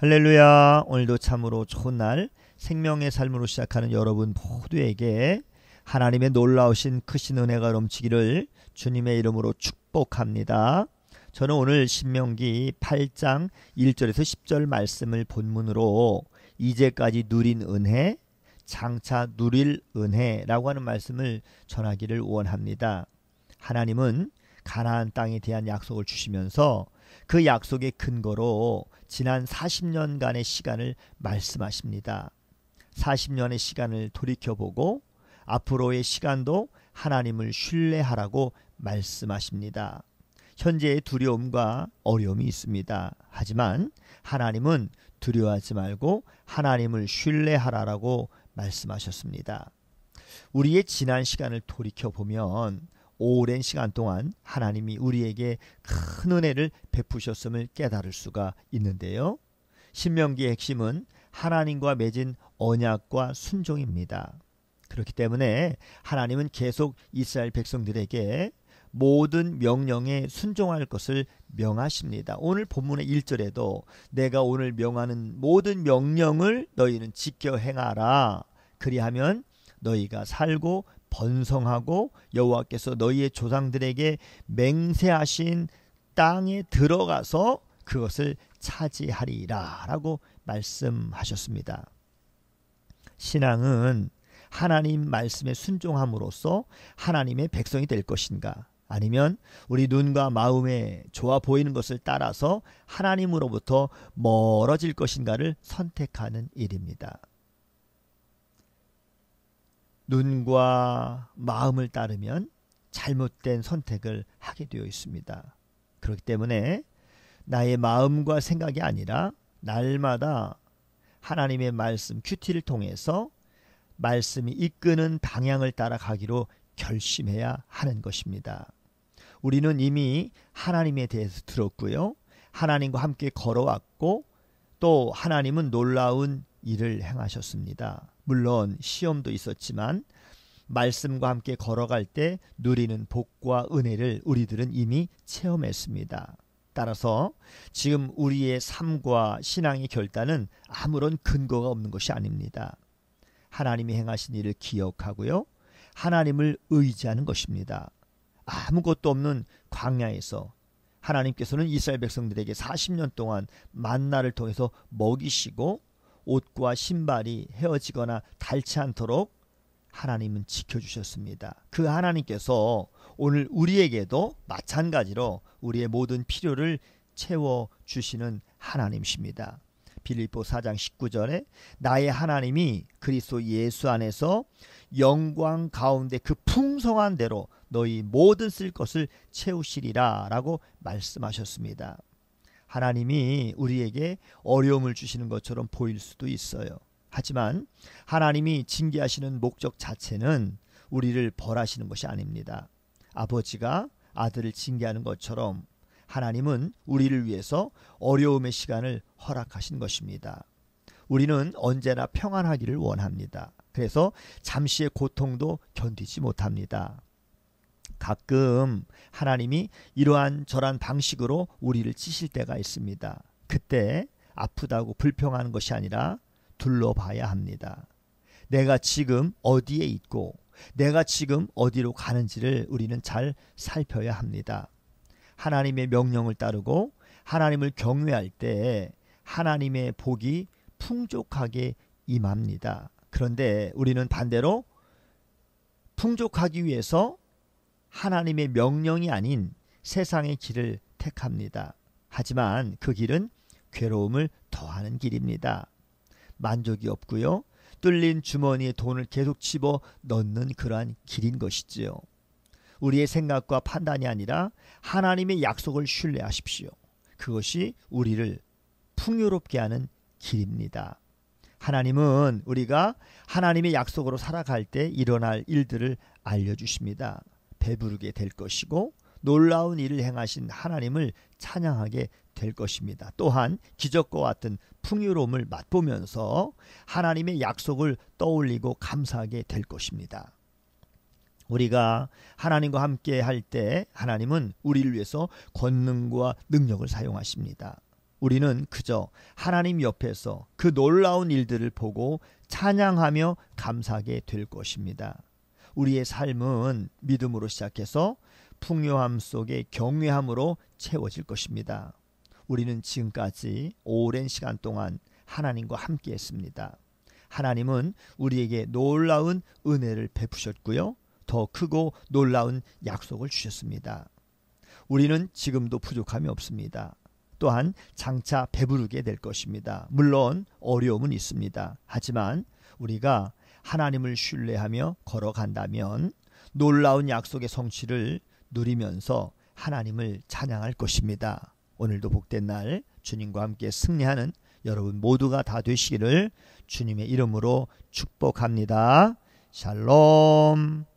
할렐루야. 오늘도 참으로 좋은 날, 생명의 삶으로 시작하는 여러분 모두에게 하나님의 놀라우신 크신 은혜가 넘치기를 주님의 이름으로 축복합니다. 저는 오늘 신명기 8장 1절에서 10절 말씀을 본문으로 이제까지 누린 은혜, 장차 누릴 은혜라고 하는 말씀을 전하기를 원합니다. 하나님은 가나안 땅에 대한 약속을 주시면서 그 약속의 근거로 지난 40년간의 시간을 말씀하십니다. 40년의 시간을 돌이켜보고 앞으로의 시간도 하나님을 신뢰하라고 말씀하십니다. 현재의 두려움과 어려움이 있습니다. 하지만 하나님은 두려워하지 말고 하나님을 신뢰하라고 말씀하셨습니다. 우리의 지난 시간을 돌이켜보면 오랜 시간 동안 하나님이 우리에게 큰 은혜를 베푸셨음을 깨달을 수가 있는데요. 신명기의 핵심은 하나님과 맺은 언약과 순종입니다. 그렇기 때문에 하나님은 계속 이스라엘 백성들에게 모든 명령에 순종할 것을 명하십니다. 오늘 본문의 1절에도 내가 오늘 명하는 모든 명령을 너희는 지켜 행하라. 그리하면 너희가 살고 번성하고 여호와께서 너희의 조상들에게 맹세하신 땅에 들어가서 그것을 차지하리라 라고 말씀하셨습니다. 신앙은 하나님 말씀에 순종함으로써 하나님의 백성이 될 것인가, 아니면 우리 눈과 마음에 좋아 보이는 것을 따라서 하나님으로부터 멀어질 것인가를 선택하는 일입니다. 눈과 마음을 따르면 잘못된 선택을 하게 되어 있습니다. 그렇기 때문에 나의 마음과 생각이 아니라 날마다 하나님의 말씀 큐티를 통해서 말씀이 이끄는 방향을 따라가기로 결심해야 하는 것입니다. 우리는 이미 하나님에 대해서 들었고요. 하나님과 함께 걸어왔고 또 하나님은 놀라운 일을 행하셨습니다. 물론 시험도 있었지만 말씀과 함께 걸어갈 때 누리는 복과 은혜를 우리들은 이미 체험했습니다. 따라서 지금 우리의 삶과 신앙의 결단은 아무런 근거가 없는 것이 아닙니다. 하나님이 행하신 일을 기억하고요. 하나님을 의지하는 것입니다. 아무것도 없는 광야에서 하나님께서는 이스라엘 백성들에게 40년 동안 만나를 통해서 먹이시고 옷과 신발이 헤어지거나 닳지 않도록 하나님은 지켜주셨습니다. 그 하나님께서 오늘 우리에게도 마찬가지로 우리의 모든 필요를 채워주시는 하나님이십니다. 빌립보 4장 19절에 나의 하나님이 그리스도 예수 안에서 영광 가운데 그 풍성한 대로 너희 모든 쓸 것을 채우시리라 라고 말씀하셨습니다. 하나님이 우리에게 어려움을 주시는 것처럼 보일 수도 있어요. 하지만 하나님이 징계하시는 목적 자체는 우리를 벌하시는 것이 아닙니다. 아버지가 아들을 징계하는 것처럼 하나님은 우리를 위해서 어려움의 시간을 허락하신 것입니다. 우리는 언제나 평안하기를 원합니다. 그래서 잠시의 고통도 견디지 못합니다. 가끔 하나님이 이러한 저러한 방식으로 우리를 찌실 때가 있습니다. 그때 아프다고 불평하는 것이 아니라 둘러봐야 합니다. 내가 지금 어디에 있고 내가 지금 어디로 가는지를 우리는 잘 살펴야 합니다. 하나님의 명령을 따르고 하나님을 경외할 때 하나님의 복이 풍족하게 임합니다. 그런데 우리는 반대로 풍족하기 위해서 하나님의 명령이 아닌 세상의 길을 택합니다. 하지만 그 길은 괴로움을 더하는 길입니다. 만족이 없고요. 뚫린 주머니에 돈을 계속 집어 넣는 그러한 길인 것이지요. 우리의 생각과 판단이 아니라 하나님의 약속을 신뢰하십시오. 그것이 우리를 풍요롭게 하는 길입니다. 하나님은 우리가 하나님의 약속으로 살아갈 때 일어날 일들을 알려주십니다. 배부르게 될 것이고 놀라운 일을 행하신 하나님을 찬양하게 될 것입니다. 또한 기적과 같은 풍요로움을 맛보면서 하나님의 약속을 떠올리고 감사하게 될 것입니다. 우리가 하나님과 함께 할 때 하나님은 우리를 위해서 권능과 능력을 사용하십니다. 우리는 그저 하나님 옆에서 그 놀라운 일들을 보고 찬양하며 감사하게 될 것입니다. 우리의 삶은 믿음으로 시작해서 풍요함 속에 경외함으로 채워질 것입니다. 우리는 지금까지 오랜 시간 동안 하나님과 함께 했습니다. 하나님은 우리에게 놀라운 은혜를 베푸셨고요. 더 크고 놀라운 약속을 주셨습니다. 우리는 지금도 부족함이 없습니다. 또한 장차 배부르게 될 것입니다. 물론 어려움은 있습니다. 하지만 우리가 하나님을 신뢰하며 걸어간다면 놀라운 약속의 성취를 누리면서 하나님을 찬양할 것입니다. 오늘도 복된 날 주님과 함께 승리하는 여러분 모두가 다 되시기를 주님의 이름으로 축복합니다. 샬롬.